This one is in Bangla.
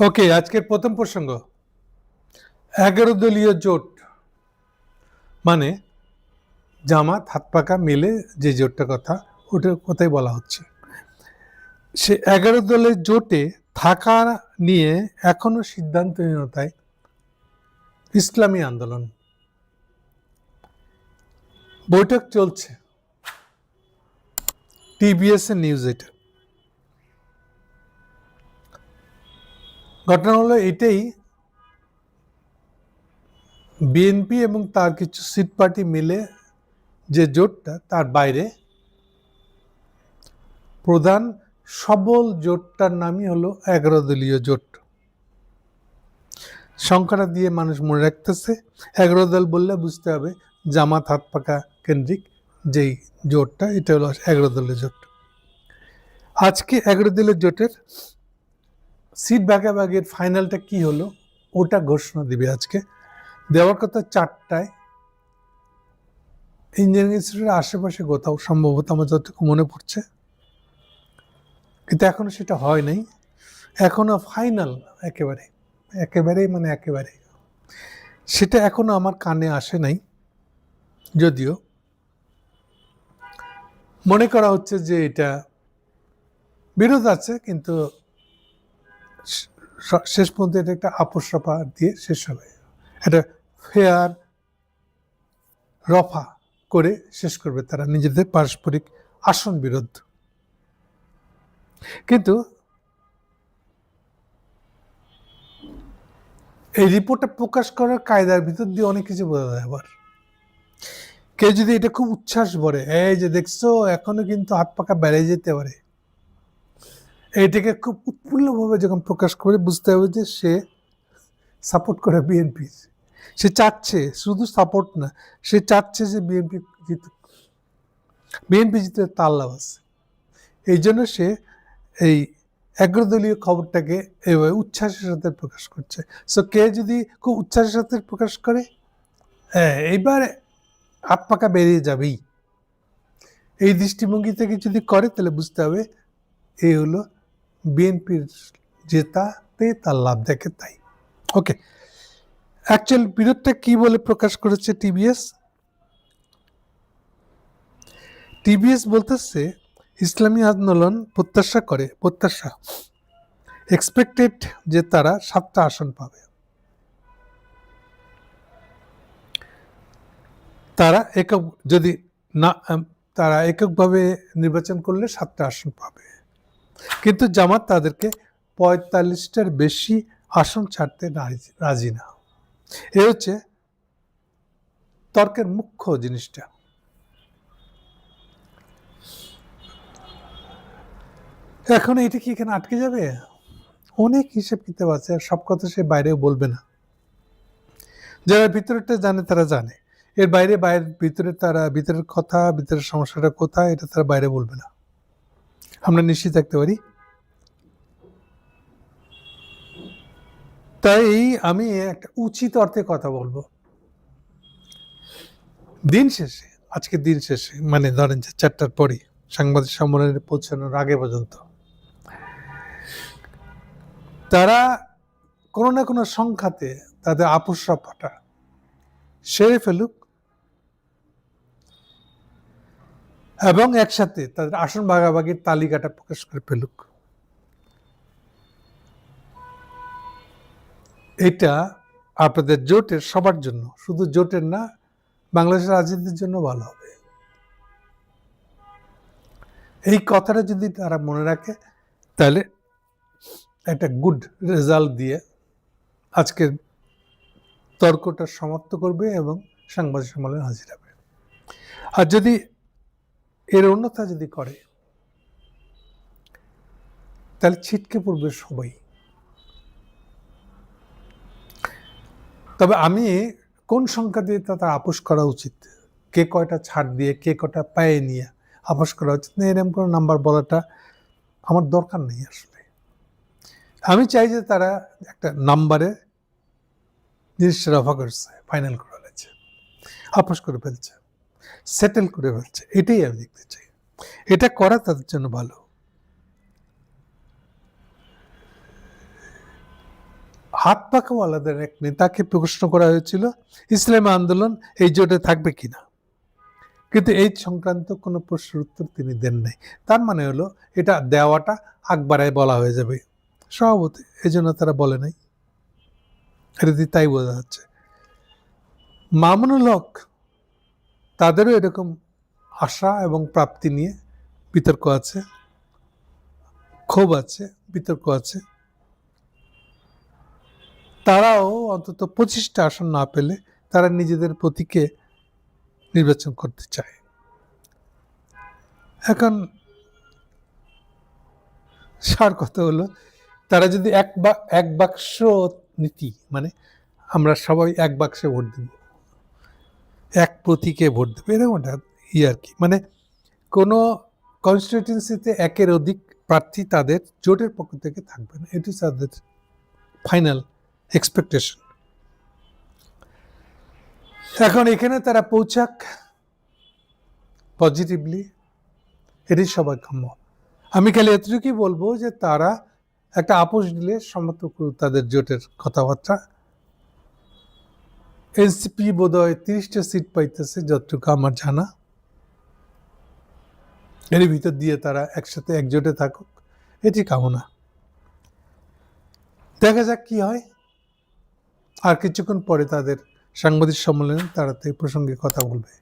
ওকে, আজকের প্রথম প্রসঙ্গ 11 দলীয় জোট মানে জামাত হাত পাকা মিলে যে জোটটার কথা ওটার কথাই বলা হচ্ছে। সে 11 দলের জোটে থাকা নিয়ে এখনো সিদ্ধান্তহীনতায় ইসলামী আন্দোলন। বৈঠক চলছে, টিবিএস এর নিউজ এটা। ঘটনা হলো এটাই, বিএনপি এবং তার কিছু সিট পার্টি মিলে যে জোটটা তার বাইরে প্রধান সবল জোটটার নামই হলো 11 দলীয় জোট। সংখ্যাটা দিয়ে মানুষ মনে রাখতেছে, 11 দল বললে বুঝতে হবে জামাত হাত পাকা কেন্দ্রিক যেই জোটটা, এটা হলো 11 দলের জোট। আজকে 11 দলের জোটের সিট ভাগাভাগির ফাইনালটা কি হলো ওটা ঘোষণা দিবে আজকে। দেওয়ার কথা 4টায় ইঞ্জিনিয়ারিং ইনস্টিটিউটের আশেপাশে কোথাও, সম্ভবত আমার যতটুকু মনে পড়ছে, কিন্তু এখনো সেটা হয় নাই। এখনো ফাইনাল একেবারে সেটা এখনো আমার কানে আসে নাই। যদিও মনে করা হচ্ছে যে এটা বিরোধ আছে, কিন্তু শেষ পর্যন্ত এটা একটা আপোষ রফা দিয়ে শেষ হবে। এটা ফেয়ার রফা করে শেষ করবে তারা নিজেদের পারস্পরিক আসন বিরোধ। কিন্তু এই রিপোর্টটা প্রকাশ করার কায়দার ভিতর দিয়ে অনেক কিছু বোঝা যায়। আবার কেউ যদি এটা খুব উচ্ছ্বাস ভরে, এই যে দেখছো এখনো কিন্তু হাত পাকা বেড়ে যেতে পারে, এইটাকে খুব উৎফুল্লভাবে যখন প্রকাশ করে, বুঝতে হবে যে সে সাপোর্ট করে বিএনপি। সে চাচ্ছে, শুধু সাপোর্ট না, সে চাচ্ছে যে বিএনপি জিতুক, বিএনপি জিতে তার লাভ আছে। এই জন্য সে এই 11 দলীয় খবরটাকে এভাবে উচ্ছ্বাসের সাথে প্রকাশ করছে। সো কে যদি খুব উচ্ছ্বাসের সাথে প্রকাশ করে, এইবার হাত পাকা বেরিয়ে যাবেই, এই দৃষ্টিভঙ্গি থেকে যদি করে, তাহলে বুঝতে হবে এই হলো বিএনপির জেতাতে তার লাভ দেখে তাই। ওকে, অ্যাকচুয়াল বিরোধটা কি বলে প্রকাশ করেছে টিবিএস বলতেছে ইসলামী আন্দোলন প্রত্যাশা এক্সপেক্টেড যে তারা 7টা আসন পাবে। তারা এককভাবে নির্বাচন করলে 7টা আসন পাবে, কিন্তু জামাত তাদেরকে 45টার বেশি আসন ছাড়তে রাজি না। এ হচ্ছে তর্কের মুখ্য জিনিসটা। এখন এটা কি এখানে আটকে যাবে? অনেক হিসেব কিতাব আছে, আর সব কথা সে বাইরেও বলবে না। যারা ভিতরেরটা জানে তারা জানে, এর বাইরে ভিতরের কথা, ভিতরের সমস্যাটা কোথায়, এটা তারা বাইরে বলবে না, আমরা নিশ্চিত থাকতে পারি। তাই আমি একটা উচিত অর্থে কথা বলবো। আজকের দিন শেষে মানে ধরেন যে 4টার পরে সাংবাদিক সম্মেলনে পৌঁছানোর আগে পর্যন্ত তারা কোনো না কোনো সংখ্যাতে তাদের আপোষ রফাটা সেরে ফেলুক, এবং একসাথে তাদের আসন ভাগাভাগির তালিকাটা প্রকাশ করে ফেলুক। এটা আপনাদের জোটের সবার জন্য, শুধু জোটের না, বাংলাদেশের রাজনীতির জন্য ভালো হবে। এই কথাটা যদি তারা মনে রাখে, তাহলে একটা গুড রেজাল্ট দিয়ে আজকের তর্কটা সমাপ্ত করবে এবং সাংবাদিক সম্মেলনে হাজির হবে। আর যদি এর অন্যথা যদি করে, তাহলে ছিটকে পড়বে সবাই। তবে আমি কোন সংখ্যা দিয়ে তার আপোষ করা উচিত, কে কয়টা ছাড় দিয়ে, কে কয়টা পায়ে নিয়ে আপোষ করা উচিত না, এরকম কোনো নাম্বার বলাটা আমার দরকার নেই। আসলে আমি চাই যে তারা একটা নাম্বারে জিনিসটা রফা করছে, ফাইনাল করে ফেলেছে, আপোষ করে ফেলছে, সেটেল করে ফেলছে, এটাই আমি দেখতে চাই। এটা করা তাদের জন্য ভালো। হাত পাখাওয়ালাদের এক নেতাকে প্রশ্ন করা হয়েছিল ইসলামী আন্দোলন এই জোটে থাকবে কিনা, কিন্তু এই সংক্রান্ত কোনো প্রশ্নের উত্তর তিনি দেন নাই। তার মানে হলো এটা দেওয়াটা আকবারায় বলা হয়ে যাবে সভাপতি, এই জন্য তারা বলে নাই। এটা দিয়ে তাই বোঝা যাচ্ছে। মামুনুল হক তাদেরও এরকম আশা এবং প্রাপ্তি নিয়ে বিতর্ক আছে, ক্ষোভ আছে, বিতর্ক আছে। তারাও অন্তত 25টা আসন না পেলে তারা নিজেদের প্রতীকে নির্বাচন করতে চায়। এখন সার কথা হলো তারা যদি এক বাক্স নীতি, মানে আমরা সবাই এক বাক্সে ভোট দেব, এক প্রতীকে ভোট দেবো, এরকমটা আর কি, মানে কোনো কনস্টিটিউয়েন্সিতে একের অধিক প্রার্থী তাদের জোটের পক্ষ থেকে থাকবে না, এটি তাদের ফাইনাল এক্সপেকটেশন। এখন এখানে তারা পৌঁছাক পজিটিভলি, এটি সবাই কাম্য। আমি খালি এতটুকুই বলবো যে তারা একটা আপোষ দিলে সম্মত করুক তাদের জোটের কথাবার্তা। এনসিপি বোধহয় 30টা সিট পাইতেছে যতটুকু আমার জানা, এর ভিতর দিয়ে তারা একসাথে একজোটে থাকুক, এটি কামনা। দেখা যাক কি হয়। আর কিছুক্ষণ পরে তাদের সাংবাদিক সম্মেলনে তারা এই প্রসঙ্গে কথা বলবে।